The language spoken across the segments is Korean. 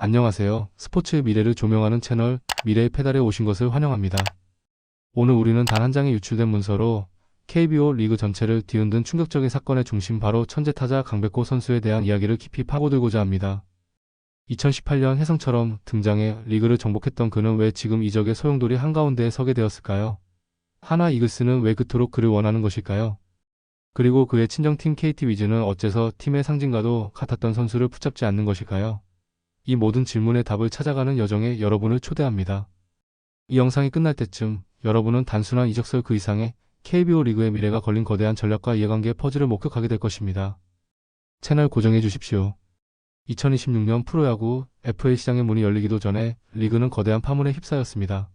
안녕하세요. 스포츠의 미래를 조명하는 채널 미래의 페달에 오신 것을 환영합니다. 오늘 우리는 단 한 장의 유출된 문서로 KBO 리그 전체를 뒤흔든 충격적인 사건의 중심 바로 천재타자 강백호 선수에 대한 이야기를 깊이 파고들고자 합니다. 2018년 혜성처럼 등장해 리그를 정복했던 그는 왜 지금 이적의 소용돌이 한가운데에 서게 되었을까요? 하나 이글스는 왜 그토록 그를 원하는 것일까요? 그리고 그의 친정팀 KT 위즈는 어째서 팀의 상징과도 같았던 선수를 붙잡지 않는 것일까요? 이 모든 질문의 답을 찾아가는 여정에 여러분을 초대합니다. 이 영상이 끝날 때쯤 여러분은 단순한 이적설 그 이상의 KBO 리그의 미래가 걸린 거대한 전략과 이해관계의 퍼즐을 목격하게 될 것입니다. 채널 고정해 주십시오. 2026년 프로야구 FA 시장의 문이 열리기도 전에 리그는 거대한 파문에 휩싸였습니다.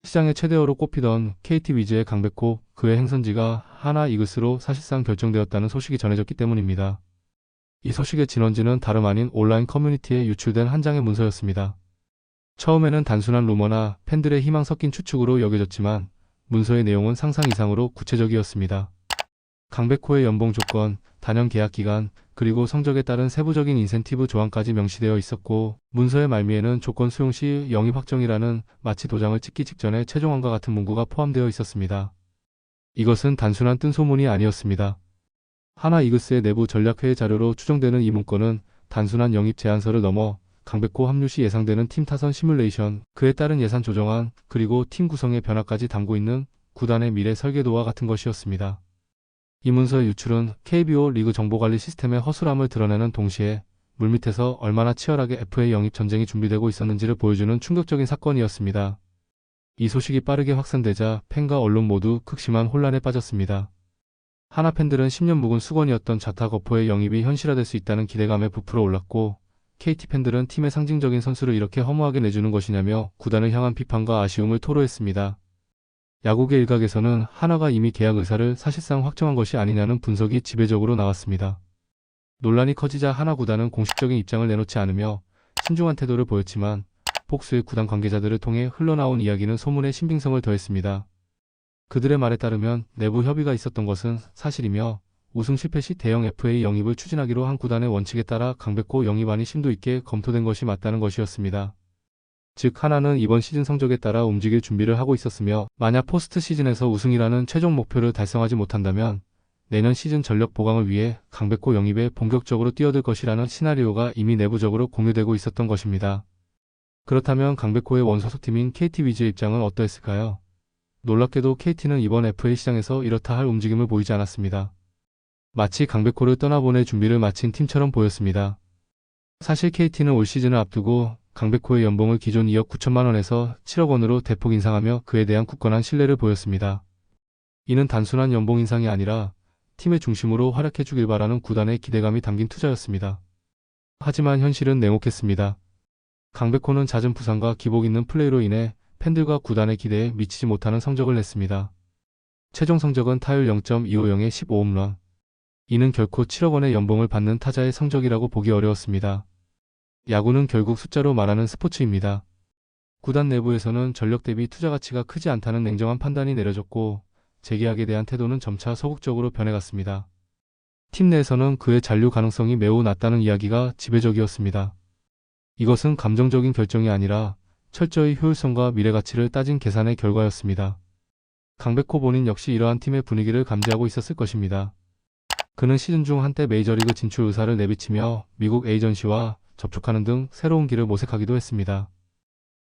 시장의 최대어로 꼽히던 KT 위즈의 강백호, 그의 행선지가 하나 이글스로 사실상 결정되었다는 소식이 전해졌기 때문입니다. 이 소식의 진원지는 다름 아닌 온라인 커뮤니티에 유출된 한 장의 문서였습니다. 처음에는 단순한 루머나 팬들의 희망 섞인 추측으로 여겨졌지만 문서의 내용은 상상 이상으로 구체적이었습니다. 강백호의 연봉 조건, 단연 계약 기간, 그리고 성적에 따른 세부적인 인센티브 조항까지 명시되어 있었고 문서의 말미에는 조건 수용 시 영입 확정이라는 마치 도장을 찍기 직전의 최종안과 같은 문구가 포함되어 있었습니다. 이것은 단순한 뜬소문이 아니었습니다. 하나 이글스의 내부 전략회의 자료로 추정되는 이 문건은 단순한 영입 제안서를 넘어 강백호 합류 시 예상되는 팀 타선 시뮬레이션, 그에 따른 예산 조정안, 그리고 팀 구성의 변화까지 담고 있는 구단의 미래 설계도와 같은 것이었습니다. 이 문서의 유출은 KBO 리그 정보관리 시스템의 허술함을 드러내는 동시에 물밑에서 얼마나 치열하게 FA 영입 전쟁이 준비되고 있었는지를 보여주는 충격적인 사건이었습니다. 이 소식이 빠르게 확산되자 팬과 언론 모두 극심한 혼란에 빠졌습니다. 하나 팬들은 10년 묵은 수건이었던 좌타 거포의 영입이 현실화될 수 있다는 기대감에 부풀어 올랐고 KT 팬들은 팀의 상징적인 선수를 이렇게 허무하게 내주는 것이냐며 구단을 향한 비판과 아쉬움을 토로했습니다. 야구계 일각에서는 하나가 이미 계약 의사를 사실상 확정한 것이 아니냐는 분석이 지배적으로 나왔습니다. 논란이 커지자 하나 구단은 공식적인 입장을 내놓지 않으며 신중한 태도를 보였지만 복수의 구단 관계자들을 통해 흘러나온 이야기는 소문에 신빙성을 더했습니다. 그들의 말에 따르면 내부 협의가 있었던 것은 사실이며 우승 실패 시 대형 FA 영입을 추진하기로 한 구단의 원칙에 따라 강백호 영입안이 심도 있게 검토된 것이 맞다는 것이었습니다. 즉 하나는 이번 시즌 성적에 따라 움직일 준비를 하고 있었으며 만약 포스트 시즌에서 우승이라는 최종 목표를 달성하지 못한다면 내년 시즌 전력 보강을 위해 강백호 영입에 본격적으로 뛰어들 것이라는 시나리오가 이미 내부적으로 공유되고 있었던 것입니다. 그렇다면 강백호의 원소속팀인 KT 위즈의 입장은 어떠했을까요? 놀랍게도 KT는 이번 FA 시장에서 이렇다 할 움직임을 보이지 않았습니다. 마치 강백호를 떠나보낼 준비를 마친 팀처럼 보였습니다. 사실 KT는 올 시즌을 앞두고 강백호의 연봉을 기존 2억 9천만 원에서 7억 원으로 대폭 인상하며 그에 대한 굳건한 신뢰를 보였습니다. 이는 단순한 연봉 인상이 아니라 팀의 중심으로 활약해주길 바라는 구단의 기대감이 담긴 투자였습니다. 하지만 현실은 냉혹했습니다. 강백호는 잦은 부상과 기복 있는 플레이로 인해 팬들과 구단의 기대에 미치지 못하는 성적을 냈습니다. 최종 성적은 타율 0.250에 15홈런. 이는 결코 7억 원의 연봉을 받는 타자의 성적이라고 보기 어려웠습니다. 야구는 결국 숫자로 말하는 스포츠입니다. 구단 내부에서는 전력 대비 투자 가치가 크지 않다는 냉정한 판단이 내려졌고 재계약에 대한 태도는 점차 소극적으로 변해갔습니다. 팀 내에서는 그의 잔류 가능성이 매우 낮다는 이야기가 지배적이었습니다. 이것은 감정적인 결정이 아니라 철저히 효율성과 미래 가치를 따진 계산의 결과였습니다. 강백호 본인 역시 이러한 팀의 분위기를 감지하고 있었을 것입니다. 그는 시즌 중 한때 메이저리그 진출 의사를 내비치며 미국 에이전시와 접촉하는 등 새로운 길을 모색하기도 했습니다.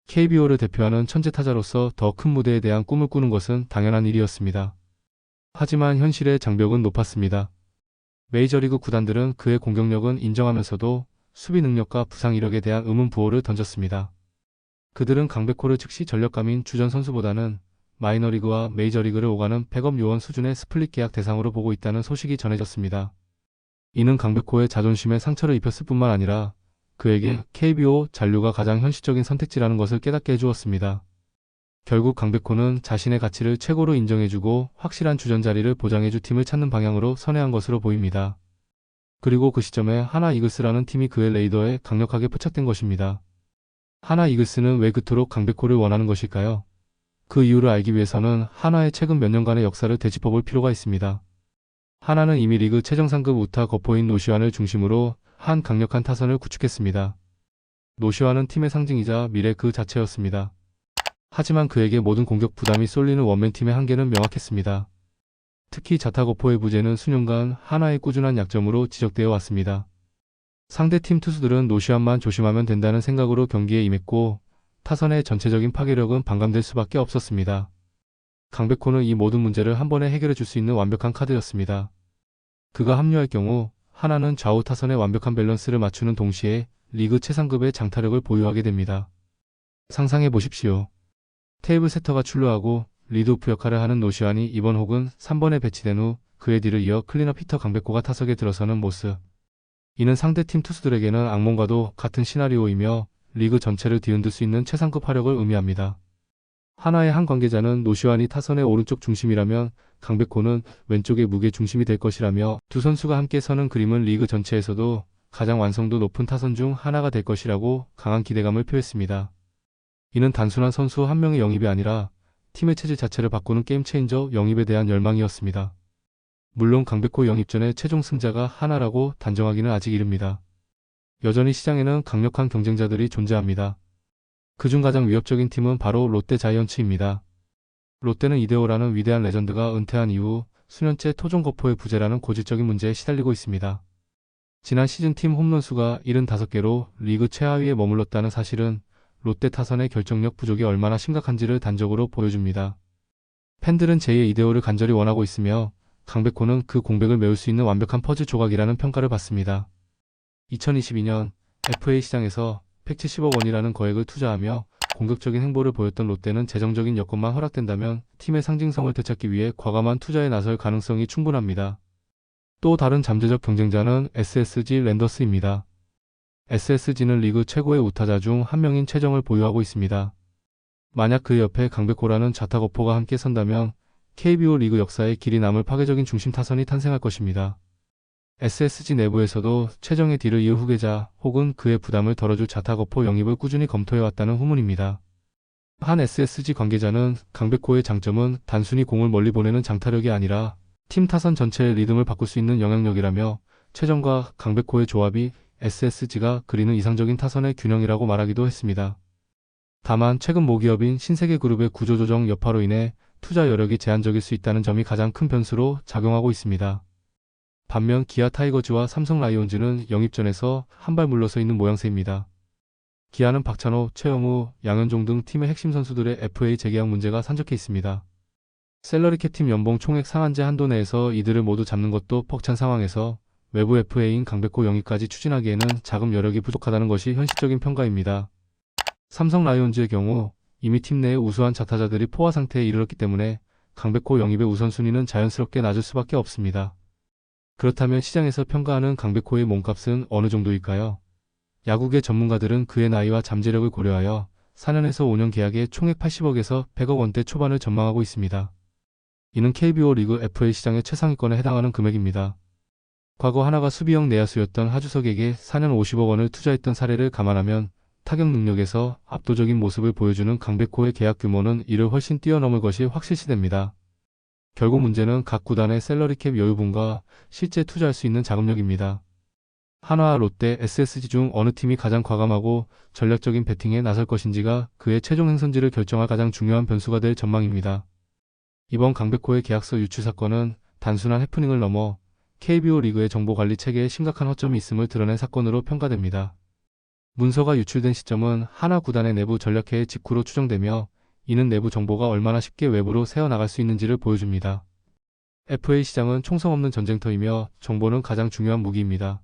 KBO를 대표하는 천재타자로서 더 큰 무대에 대한 꿈을 꾸는 것은 당연한 일이었습니다. 하지만 현실의 장벽은 높았습니다. 메이저리그 구단들은 그의 공격력은 인정하면서도 수비 능력과 부상 이력에 대한 의문 부호를 던졌습니다. 그들은 강백호를 즉시 전력감인 주전 선수보다는 마이너리그와 메이저리그를 오가는 백업 요원 수준의 스플릿 계약 대상으로 보고 있다는 소식이 전해졌습니다. 이는 강백호의 자존심에 상처를 입혔을 뿐만 아니라 그에게 KBO 잔류가 가장 현실적인 선택지라는 것을 깨닫게 해주었습니다. 결국 강백호는 자신의 가치를 최고로 인정해주고 확실한 주전 자리를 보장해줄 팀을 찾는 방향으로 선회한 것으로 보입니다. 그리고 그 시점에 하나 이글스라는 팀이 그의 레이더에 강력하게 포착된 것입니다. 하나 이글스는 왜 그토록 강백호를 원하는 것일까요? 그 이유를 알기 위해서는 하나의 최근 몇 년간의 역사를 되짚어볼 필요가 있습니다. 하나는 이미 리그 최정상급 우타 거포인 노시환을 중심으로 한 강력한 타선을 구축했습니다. 노시환은 팀의 상징이자 미래 그 자체였습니다. 하지만 그에게 모든 공격 부담이 쏠리는 원맨팀의 한계는 명확했습니다. 특히 자타거포의 부재는 수년간 하나의 꾸준한 약점으로 지적되어 왔습니다. 상대팀 투수들은 노시환만 조심하면 된다는 생각으로 경기에 임했고 타선의 전체적인 파괴력은 반감될 수밖에 없었습니다. 강백호는 이 모든 문제를 한 번에 해결해 줄 수 있는 완벽한 카드였습니다. 그가 합류할 경우 하나는 좌우 타선의 완벽한 밸런스를 맞추는 동시에 리그 최상급의 장타력을 보유하게 됩니다. 상상해 보십시오. 테이블 세터가 출루하고 리드오프 역할을 하는 노시환이 2번 혹은 3번에 배치된 후 그의 뒤를 이어 클리너 피터 강백호가 타석에 들어서는 모습. 이는 상대팀 투수들에게는 악몽과도 같은 시나리오이며 리그 전체를 뒤흔들 수 있는 최상급 화력을 의미합니다. 하나의 한 관계자는 노시환이 타선의 오른쪽 중심이라면 강백호는 왼쪽의 무게 중심이 될 것이라며 두 선수가 함께 서는 그림은 리그 전체에서도 가장 완성도 높은 타선 중 하나가 될 것이라고 강한 기대감을 표했습니다. 이는 단순한 선수 한 명의 영입이 아니라 팀의 체질 자체를 바꾸는 게임 체인저 영입에 대한 열망이었습니다. 물론 강백호 영입 전에 최종 승자가 하나라고 단정하기는 아직 이릅니다. 여전히 시장에는 강력한 경쟁자들이 존재합니다. 그중 가장 위협적인 팀은 바로 롯데 자이언츠입니다. 롯데는 이대호라는 위대한 레전드가 은퇴한 이후 수년째 토종거포의 부재라는 고질적인 문제에 시달리고 있습니다. 지난 시즌 팀 홈런 수가 75개로 리그 최하위에 머물렀다는 사실은 롯데 타선의 결정력 부족이 얼마나 심각한지를 단적으로 보여줍니다. 팬들은 제2의 이대호를 간절히 원하고 있으며 강백호는 그 공백을 메울 수 있는 완벽한 퍼즐 조각이라는 평가를 받습니다. 2022년 FA 시장에서 170억 원이라는 거액을 투자하며 공격적인 행보를 보였던 롯데는 재정적인 여건만 허락된다면 팀의 상징성을 되찾기 위해 과감한 투자에 나설 가능성이 충분합니다. 또 다른 잠재적 경쟁자는 SSG 랜더스입니다. SSG는 리그 최고의 우타자 중 한 명인 최정을 보유하고 있습니다. 만약 그 옆에 강백호라는 좌타거포가 함께 선다면 KBO 리그 역사에 길이 남을 파괴적인 중심 타선이 탄생할 것입니다. SSG 내부에서도 최정의 뒤를 이을 후계자 혹은 그의 부담을 덜어줄 좌타거포 영입을 꾸준히 검토해왔다는 후문입니다. 한 SSG 관계자는 강백호의 장점은 단순히 공을 멀리 보내는 장타력이 아니라 팀 타선 전체의 리듬을 바꿀 수 있는 영향력이라며 최정과 강백호의 조합이 SSG가 그리는 이상적인 타선의 균형이라고 말하기도 했습니다. 다만 최근 모기업인 신세계그룹의 구조조정 여파로 인해 투자 여력이 제한적일 수 있다는 점이 가장 큰 변수로 작용하고 있습니다. 반면 기아 타이거즈와 삼성 라이온즈는 영입전에서 한 발 물러서 있는 모양새입니다. 기아는 박찬호, 최영우, 양현종 등 팀의 핵심 선수들의 FA 재계약 문제가 산적해 있습니다. 셀러리캡 팀 연봉 총액 상한제 한도 내에서 이들을 모두 잡는 것도 벅찬 상황에서 외부 FA인 강백호 영입까지 추진하기에는 자금 여력이 부족하다는 것이 현실적인 평가입니다. 삼성 라이온즈의 경우 이미 팀 내에 우수한 좌타자들이 포화 상태에 이르렀기 때문에 강백호 영입의 우선순위는 자연스럽게 낮을 수밖에 없습니다. 그렇다면 시장에서 평가하는 강백호의 몸값은 어느 정도일까요? 야구계 전문가들은 그의 나이와 잠재력을 고려하여 4년에서 5년 계약에 총액 80억에서 100억 원대 초반을 전망하고 있습니다. 이는 KBO 리그 FA 시장의 최상위권에 해당하는 금액입니다. 과거 하나가 수비형 내야수였던 하주석에게 4년 50억 원을 투자했던 사례를 감안하면 타격 능력에서 압도적인 모습을 보여주는 강백호의 계약 규모는 이를 훨씬 뛰어넘을 것이 확실시됩니다. 결국 문제는 각 구단의 셀러리캡 여유분과 실제 투자할 수 있는 자금력입니다. 한화, 롯데, SSG 중 어느 팀이 가장 과감하고 전략적인 배팅에 나설 것인지가 그의 최종 행선지를 결정할 가장 중요한 변수가 될 전망입니다. 이번 강백호의 계약서 유출 사건은 단순한 해프닝을 넘어 KBO 리그의 정보관리 체계에 심각한 허점이 있음을 드러낸 사건으로 평가됩니다. 문서가 유출된 시점은 하나 구단의 내부 전략회의 직후로 추정되며 이는 내부 정보가 얼마나 쉽게 외부로 새어나갈 수 있는지를 보여줍니다. FA 시장은 총성 없는 전쟁터이며 정보는 가장 중요한 무기입니다.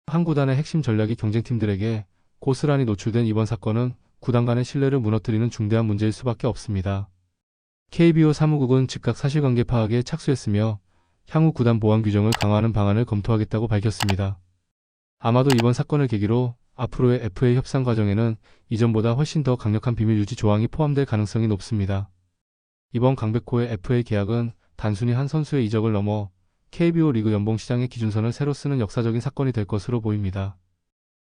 한 구단의 핵심 전략이 경쟁팀들에게 고스란히 노출된 이번 사건은 구단 간의 신뢰를 무너뜨리는 중대한 문제일 수밖에 없습니다. KBO 사무국은 즉각 사실관계 파악에 착수했으며 향후 구단 보안 규정을 강화하는 방안을 검토하겠다고 밝혔습니다. 아마도 이번 사건을 계기로 앞으로의 FA 협상 과정에는 이전보다 훨씬 더 강력한 비밀 유지 조항이 포함될 가능성이 높습니다. 이번 강백호의 FA 계약은 단순히 한 선수의 이적을 넘어 KBO 리그 연봉 시장의 기준선을 새로 쓰는 역사적인 사건이 될 것으로 보입니다.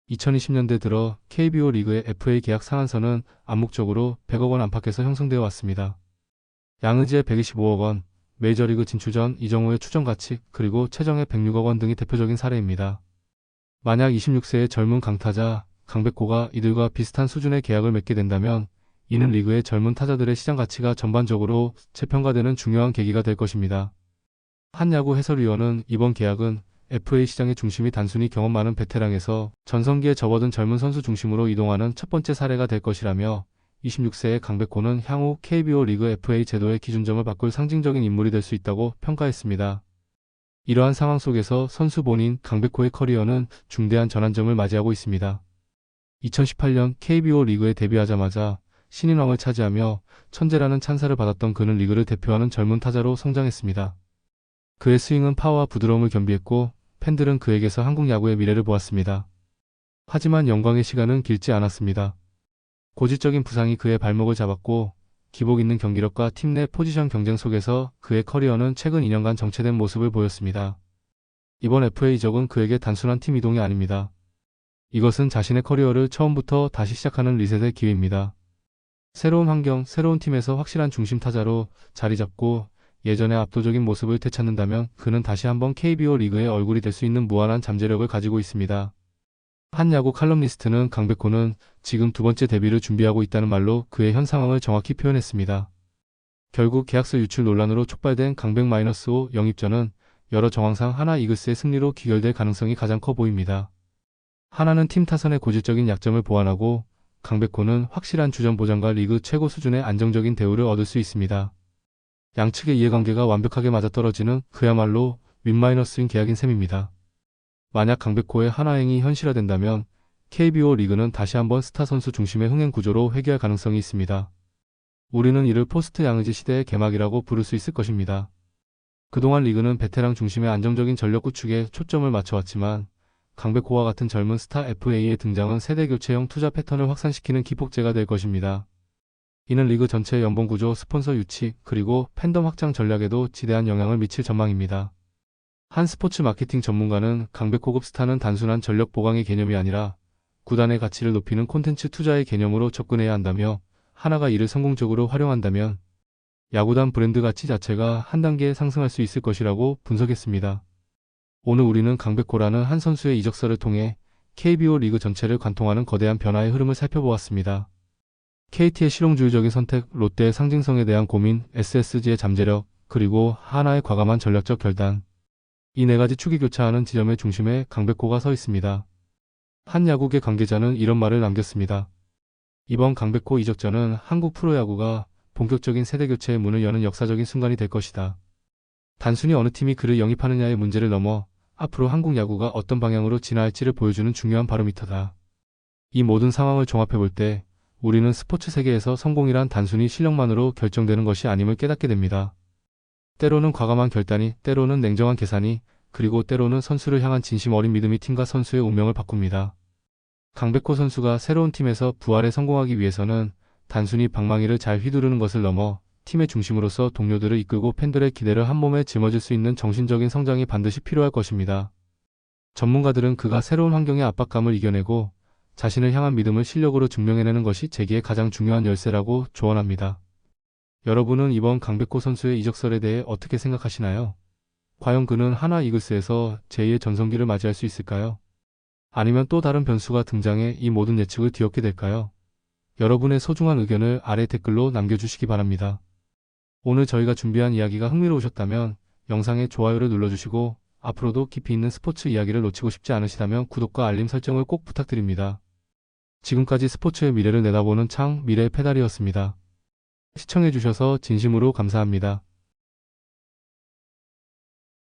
2020년대 들어 KBO 리그의 FA 계약 상한선은 암묵적으로 100억 원 안팎에서 형성되어 왔습니다. 양의지의 125억 원, 메이저리그 진출 전 이정우의 추정 가치, 그리고 최정의 106억 원 등이 대표적인 사례입니다. 만약 26세의 젊은 강타자 강백호가 이들과 비슷한 수준의 계약을 맺게 된다면 이는 리그의 젊은 타자들의 시장 가치가 전반적으로 재평가되는 중요한 계기가 될 것입니다. 한 야구 해설위원은 이번 계약은 FA 시장의 중심이 단순히 경험 많은 베테랑에서 전성기에 접어든 젊은 선수 중심으로 이동하는 첫 번째 사례가 될 것이라며 26세의 강백호는 향후 KBO 리그 FA 제도의 기준점을 바꿀 상징적인 인물이 될 수 있다고 평가했습니다. 이러한 상황 속에서 선수 본인 강백호의 커리어는 중대한 전환점을 맞이하고 있습니다. 2018년 KBO 리그에 데뷔하자마자 신인왕을 차지하며 천재라는 찬사를 받았던 그는 리그를 대표하는 젊은 타자로 성장했습니다. 그의 스윙은 파워와 부드러움을 겸비했고 팬들은 그에게서 한국 야구의 미래를 보았습니다. 하지만 영광의 시간은 길지 않았습니다. 고질적인 부상이 그의 발목을 잡았고 기복 있는 경기력과 팀 내 포지션 경쟁 속에서 그의 커리어는 최근 2년간 정체된 모습을 보였습니다. 이번 FA 이적은 그에게 단순한 팀 이동이 아닙니다. 이것은 자신의 커리어를 처음부터 다시 시작하는 리셋의 기회입니다. 새로운 환경, 새로운 팀에서 확실한 중심 타자로 자리 잡고 예전의 압도적인 모습을 되찾는다면 그는 다시 한번 KBO 리그의 얼굴이 될 수 있는 무한한 잠재력을 가지고 있습니다. 한 야구 칼럼니스트는 강백호는 지금 두 번째 데뷔를 준비하고 있다는 말로 그의 현 상황을 정확히 표현했습니다. 결국 계약서 유출 논란으로 촉발된 강백-5 영입전은 여러 정황상 하나 이글스의 승리로 귀결될 가능성이 가장 커 보입니다. 하나는 팀 타선의 고질적인 약점을 보완하고 강백호는 확실한 주전 보장과 리그 최고 수준의 안정적인 대우를 얻을 수 있습니다. 양측의 이해관계가 완벽하게 맞아떨어지는 그야말로 윈-인 계약인 셈입니다. 만약 강백호의 하나행이 현실화된다면 KBO 리그는 다시 한번 스타 선수 중심의 흥행 구조로 회귀할 가능성이 있습니다. 우리는 이를 포스트 양의지 시대의 개막이라고 부를 수 있을 것입니다. 그동안 리그는 베테랑 중심의 안정적인 전력 구축에 초점을 맞춰왔지만 강백호와 같은 젊은 스타 FA의 등장은 세대 교체형 투자 패턴을 확산시키는 기폭제가 될 것입니다. 이는 리그 전체의 연봉 구조, 스폰서 유치, 그리고 팬덤 확장 전략에도 지대한 영향을 미칠 전망입니다. 한 스포츠 마케팅 전문가는 강백호급 스타는 단순한 전력 보강의 개념이 아니라 구단의 가치를 높이는 콘텐츠 투자의 개념으로 접근해야 한다며 하나가 이를 성공적으로 활용한다면 야구단 브랜드 가치 자체가 한 단계 상승할 수 있을 것이라고 분석했습니다. 오늘 우리는 강백호라는 한 선수의 이적설을 통해 KBO 리그 전체를 관통하는 거대한 변화의 흐름을 살펴보았습니다. KT의 실용주의적인 선택, 롯데의 상징성에 대한 고민, SSG의 잠재력, 그리고 하나의 과감한 전략적 결단. 이 네 가지 축이 교차하는 지점의 중심에 강백호가 서 있습니다. 한 야구계 관계자는 이런 말을 남겼습니다. 이번 강백호 이적전은 한국 프로야구가 본격적인 세대교체의 문을 여는 역사적인 순간이 될 것이다. 단순히 어느 팀이 그를 영입하느냐의 문제를 넘어 앞으로 한국 야구가 어떤 방향으로 진화할지를 보여주는 중요한 바로미터다. 이 모든 상황을 종합해볼 때 우리는 스포츠 세계에서 성공이란 단순히 실력만으로 결정되는 것이 아님을 깨닫게 됩니다. 때로는 과감한 결단이, 때로는 냉정한 계산이, 그리고 때로는 선수를 향한 진심 어린 믿음이 팀과 선수의 운명을 바꿉니다. 강백호 선수가 새로운 팀에서 부활에 성공하기 위해서는 단순히 방망이를 잘 휘두르는 것을 넘어 팀의 중심으로서 동료들을 이끌고 팬들의 기대를 한몸에 짊어질 수 있는 정신적인 성장이 반드시 필요할 것입니다. 전문가들은 그가 새로운 환경의 압박감을 이겨내고 자신을 향한 믿음을 실력으로 증명해내는 것이 재기의 가장 중요한 열쇠라고 조언합니다. 여러분은 이번 강백호 선수의 이적설에 대해 어떻게 생각하시나요? 과연 그는 하나 이글스에서 제2의 전성기를 맞이할 수 있을까요? 아니면 또 다른 변수가 등장해 이 모든 예측을 뒤엎게 될까요? 여러분의 소중한 의견을 아래 댓글로 남겨주시기 바랍니다. 오늘 저희가 준비한 이야기가 흥미로우셨다면 영상에 좋아요를 눌러주시고 앞으로도 깊이 있는 스포츠 이야기를 놓치고 싶지 않으시다면 구독과 알림 설정을 꼭 부탁드립니다. 지금까지 스포츠의 미래를 내다보는 창 미래의 페달이었습니다. 시청해주셔서 진심으로 감사합니다.